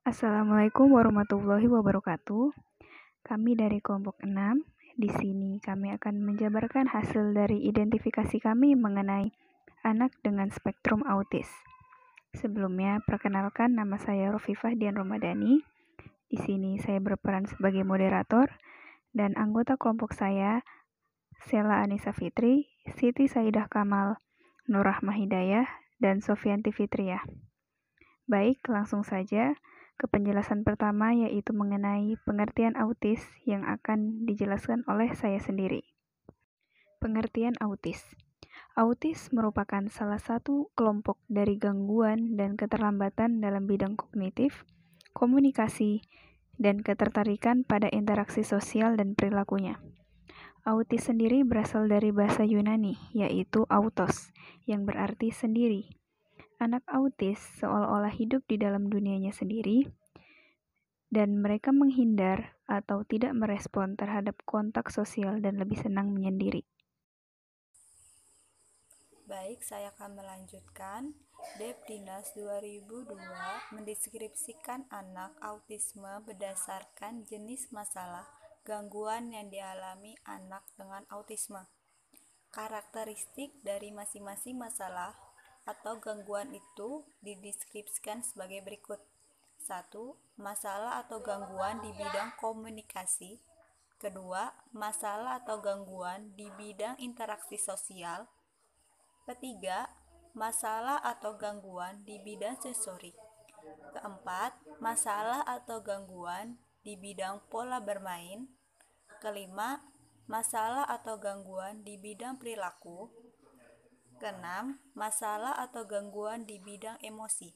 Assalamualaikum warahmatullahi wabarakatuh. Kami dari kelompok 6. Di sini kami akan menjabarkan hasil dari identifikasi kami mengenai anak dengan spektrum autis. Sebelumnya, perkenalkan nama saya Rofifah Dian Romadani. Di sini saya berperan sebagai moderator dan anggota kelompok saya Sela Anissa Fitri, Siti Saidah Kamal, Nur Rahmah Hidayah, dan Sofianti Fitriah. Baik, langsung saja ke penjelasan pertama, yaitu mengenai pengertian autis yang akan dijelaskan oleh saya sendiri. Pengertian autis. Autis merupakan salah satu kelompok dari gangguan dan keterlambatan dalam bidang kognitif, komunikasi, dan ketertarikan pada interaksi sosial dan perilakunya. Autis sendiri berasal dari bahasa Yunani, yaitu autos, yang berarti sendiri. Anak autis seolah-olah hidup di dalam dunianya sendiri, dan mereka menghindar atau tidak merespon terhadap kontak sosial dan lebih senang menyendiri. Baik, saya akan melanjutkan. Depdinas 2002 mendeskripsikan anak autisme berdasarkan jenis masalah gangguan yang dialami anak dengan autisme. Karakteristik dari masing-masing masalah atau gangguan itu dideskripsikan sebagai berikut. 1. Masalah atau gangguan di bidang komunikasi. Kedua, masalah atau gangguan di bidang interaksi sosial. Ketiga, masalah atau gangguan di bidang sensori. Keempat, masalah atau gangguan di bidang pola bermain. Kelima, masalah atau gangguan di bidang perilaku. Keenam, masalah atau gangguan di bidang emosi.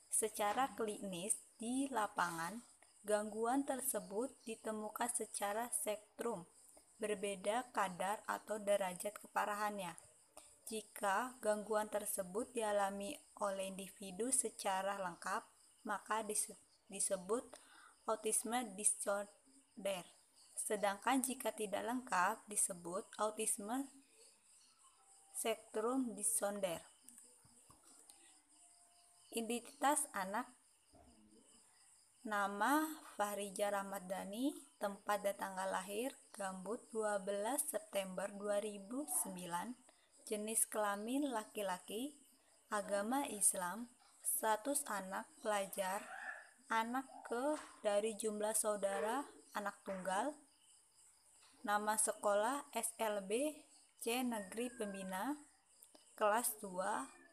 Secara klinis di lapangan, gangguan tersebut ditemukan secara spektrum, berbeda kadar atau derajat keparahannya. Jika gangguan tersebut dialami oleh individu secara lengkap, maka disebut autisme disorder. Sedangkan jika tidak lengkap, disebut autisme spektrum disorder. Identitas anak: nama Fahrija Ramadhani, tempat dan tanggal lahir Gambut 12 September 2009, jenis kelamin laki-laki, agama Islam, status anak pelajar, anak dari jumlah saudara anak tunggal, nama sekolah SLB C Negeri Pembina, kelas 2,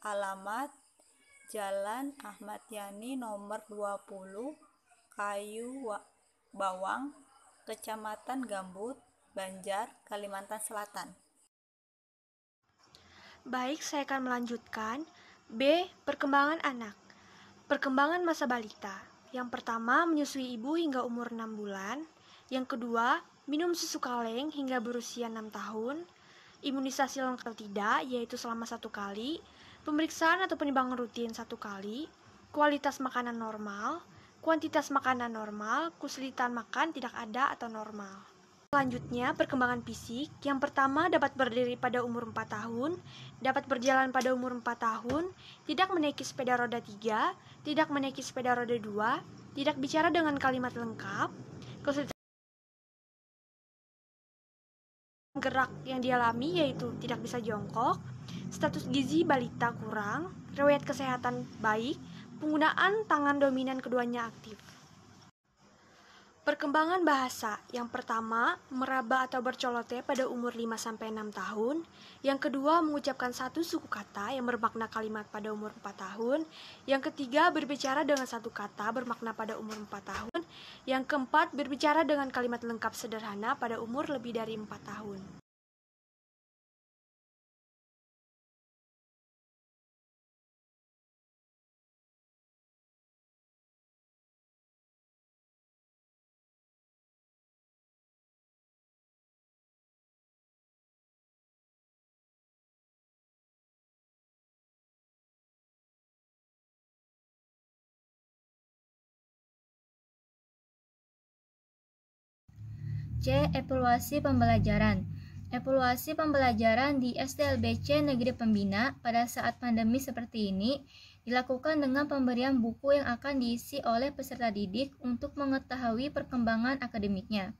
alamat Jalan Ahmad Yani nomor 20, Kayu Bawang, Kecamatan Gambut, Banjar, Kalimantan Selatan. Baik, saya akan melanjutkan. B. Perkembangan anak. Perkembangan masa balita. Yang pertama, menyusui ibu hingga umur 6 bulan. Yang kedua, minum susu kaleng hingga berusia 6 tahun. Imunisasi lengkap atau tidak, yaitu selama 1 kali. Pemeriksaan atau penimbangan rutin 1 kali. Kualitas makanan normal. Kuantitas makanan normal. Kesulitan makan tidak ada atau normal. Selanjutnya, perkembangan fisik. Yang pertama, dapat berdiri pada umur 4 tahun, dapat berjalan pada umur 4 tahun, tidak menaiki sepeda roda 3, tidak menaiki sepeda roda 2, tidak bicara dengan kalimat lengkap, kesulitan gerak yang dialami yaitu tidak bisa jongkok, status gizi balita kurang, riwayat kesehatan baik, penggunaan tangan dominan keduanya aktif. Perkembangan bahasa. Yang pertama, meraba atau bercolote pada umur 5-6 tahun. Yang kedua, mengucapkan satu suku kata yang bermakna kalimat pada umur 4 tahun. Yang ketiga, berbicara dengan satu kata bermakna pada umur 4 tahun. Yang keempat, berbicara dengan kalimat lengkap sederhana pada umur lebih dari 4 tahun. C. Evaluasi pembelajaran. Evaluasi pembelajaran di SDLBC Negeri Pembina pada saat pandemi seperti ini Dilakukan dengan pemberian buku yang akan diisi oleh peserta didik untuk mengetahui perkembangan akademiknya.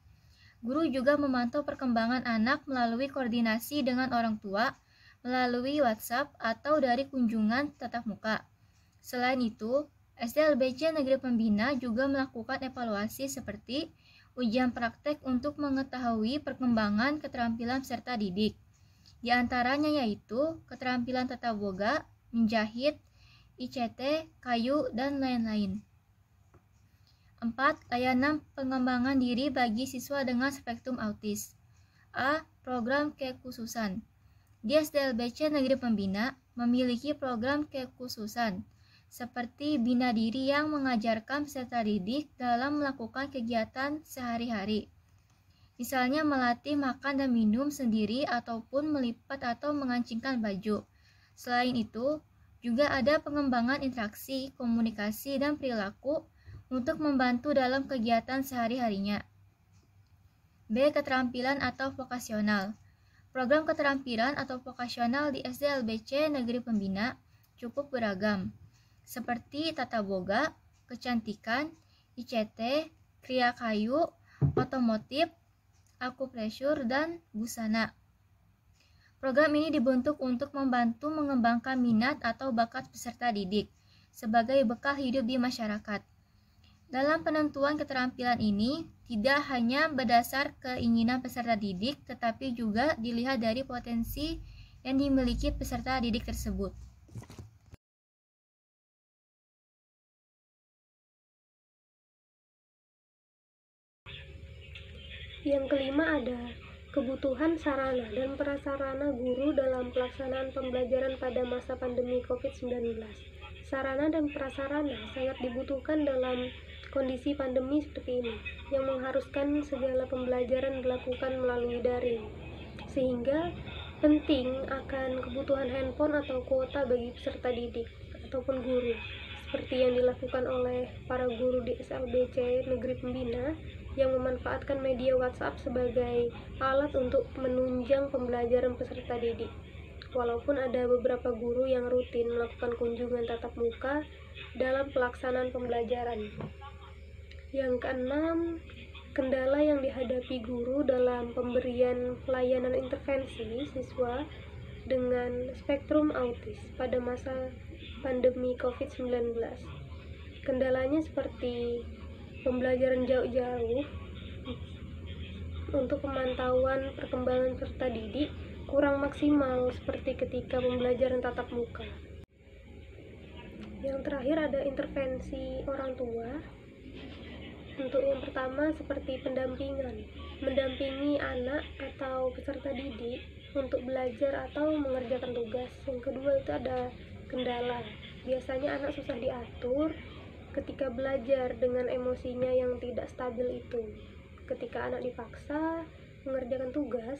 Guru juga memantau perkembangan anak melalui koordinasi dengan orang tua, melalui WhatsApp atau dari kunjungan tatap muka. Selain itu, SDLBC Negeri Pembina juga melakukan evaluasi seperti ujian praktek untuk mengetahui perkembangan keterampilan peserta didik. Di antaranya yaitu keterampilan tata boga, menjahit, ICT, kayu, dan lain-lain. 4. Layanan pengembangan diri bagi siswa dengan spektrum autis. A. Program kekhususan. Di SDLBC Negeri Pembina memiliki program kekhususan seperti Bina Diri yang mengajarkan peserta didik dalam melakukan kegiatan sehari-hari. Misalnya melatih makan dan minum sendiri ataupun melipat atau mengancingkan baju. Selain itu, juga ada pengembangan interaksi, komunikasi, dan perilaku untuk membantu dalam kegiatan sehari-harinya. B. Keterampilan atau vokasional. Program keterampilan atau vokasional di SDLBC Negeri Pembina cukup beragam, seperti tata boga, kecantikan, ICT, kria kayu, otomotif, akupresur, dan busana. Program ini dibentuk untuk membantu mengembangkan minat atau bakat peserta didik sebagai bekal hidup di masyarakat. Dalam penentuan keterampilan ini, tidak hanya berdasar keinginan peserta didik, tetapi juga dilihat dari potensi yang dimiliki peserta didik tersebut. Yang kelima ada kebutuhan sarana dan prasarana guru dalam pelaksanaan pembelajaran pada masa pandemi COVID-19. Sarana dan prasarana sangat dibutuhkan dalam kondisi pandemi seperti ini, yang mengharuskan segala pembelajaran dilakukan melalui daring, sehingga penting akan kebutuhan handphone atau kuota bagi peserta didik ataupun guru, seperti yang dilakukan oleh para guru di SLBC Negeri Pembina yang memanfaatkan media WhatsApp sebagai alat untuk menunjang pembelajaran peserta didik. Walaupun ada beberapa guru yang rutin melakukan kunjungan tatap muka dalam pelaksanaan pembelajaran. Yang keenam, kendala yang dihadapi guru dalam pemberian pelayanan intervensi siswa dengan spektrum autis pada masa pandemi COVID-19. Kendalanya seperti pembelajaran jauh-jauh untuk pemantauan perkembangan peserta didik kurang maksimal seperti ketika pembelajaran tatap muka. Yang terakhir ada intervensi orang tua. Untuk yang pertama seperti pendampingan, mendampingi anak atau peserta didik untuk belajar atau mengerjakan tugas. Yang kedua itu ada kendala, biasanya anak susah diatur ketika belajar dengan emosinya yang tidak stabil itu. Ketika anak dipaksa mengerjakan tugas,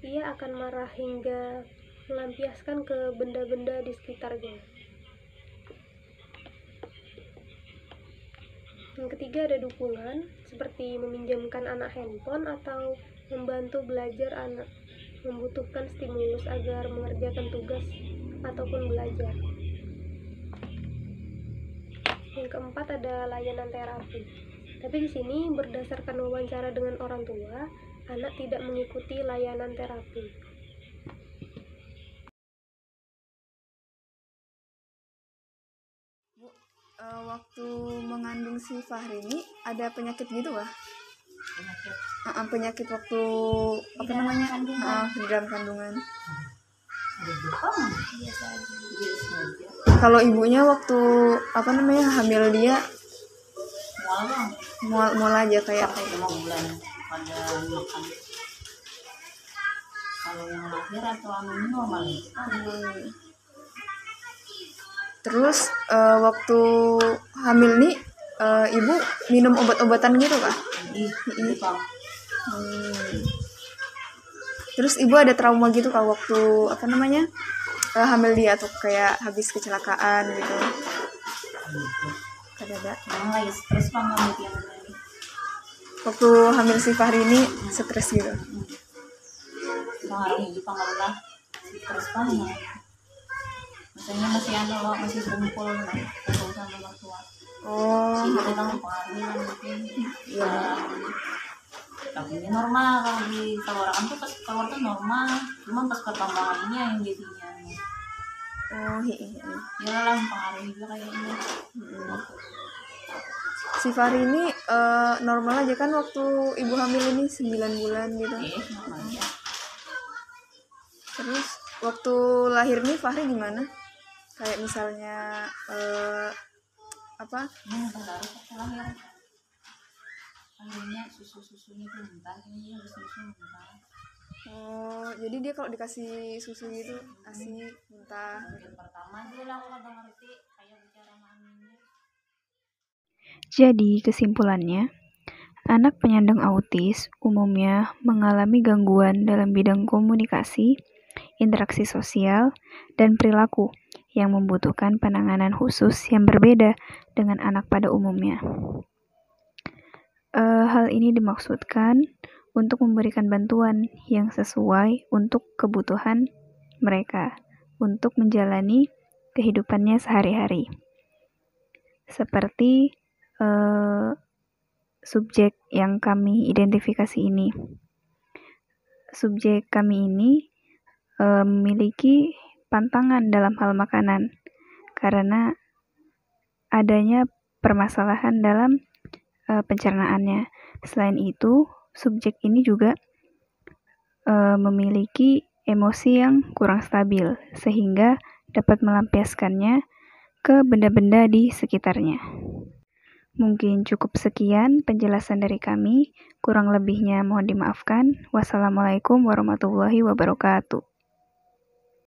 ia akan marah hingga melampiaskan ke benda-benda di sekitarnya. Yang ketiga ada dukungan, seperti meminjamkan anak handphone atau membantu belajar anak membutuhkan stimulus agar mengerjakan tugas ataupun belajar. Yang keempat ada layanan terapi. Tapi di sini berdasarkan wawancara dengan orang tua, anak tidak mengikuti layanan terapi. Waktu mengandung si Fahri ini ada penyakit gitu Wah? Penyakit waktu apa namanya? Di dalam kandungan. Kalau ibunya waktu apa namanya hamil dia mual aja kayak 5 bulan pada makan. Kalau yang lahir atau hamil normal. Terus waktu hamil nih ibu minum obat-obatan gitu Kak? Iya. Terus ibu ada trauma gitu Kak waktu apa namanya hamil dia atau kayak habis kecelakaan gitu? Ada. Lagi stres banget yang ini. Waktu hamil si Fahri ini stres gitu? Hari ini pangalah stres banget. Biasanya masih masih kumpul sama mertua. Oh, Itu kan mempengaruhi lah mungkin. iya. Tapi ini normal kalau orang tuh pas keluar tuh normal, cuma pas perkembangan ini yang jadinya Oh, iya. ya lah mempengaruhi juga kayaknya. Si Fahri ini normal aja kan waktu ibu hamil ini 9 bulan gitu. Normal aja. Terus waktu lahir nih Fahri gimana? Kayak misalnya apa? Ini udah harus waktu lahir. Lahirnya susunya tuh mentah, ini habis susu mentah. Oh, jadi dia kalau dikasih susu gitu asik muntah. Yang pertama dia lah aku kagak ngerti kayak bicara maminya. Jadi, kesimpulannya, anak penyandang autis umumnya mengalami gangguan dalam bidang komunikasi, interaksi sosial, dan perilaku yang membutuhkan penanganan khusus yang berbeda dengan anak pada umumnya. Hal ini dimaksudkan untuk memberikan bantuan yang sesuai untuk kebutuhan mereka untuk menjalani kehidupannya sehari-hari. Seperti subjek yang kami identifikasi ini. Subjek kami ini memiliki pantangan dalam hal makanan karena adanya permasalahan dalam pencernaannya. Selain itu, subjek ini juga memiliki emosi yang kurang stabil sehingga dapat melampiaskannya ke benda-benda di sekitarnya. Mungkin cukup sekian penjelasan dari kami. Kurang lebihnya mohon dimaafkan. Wassalamualaikum warahmatullahi wabarakatuh.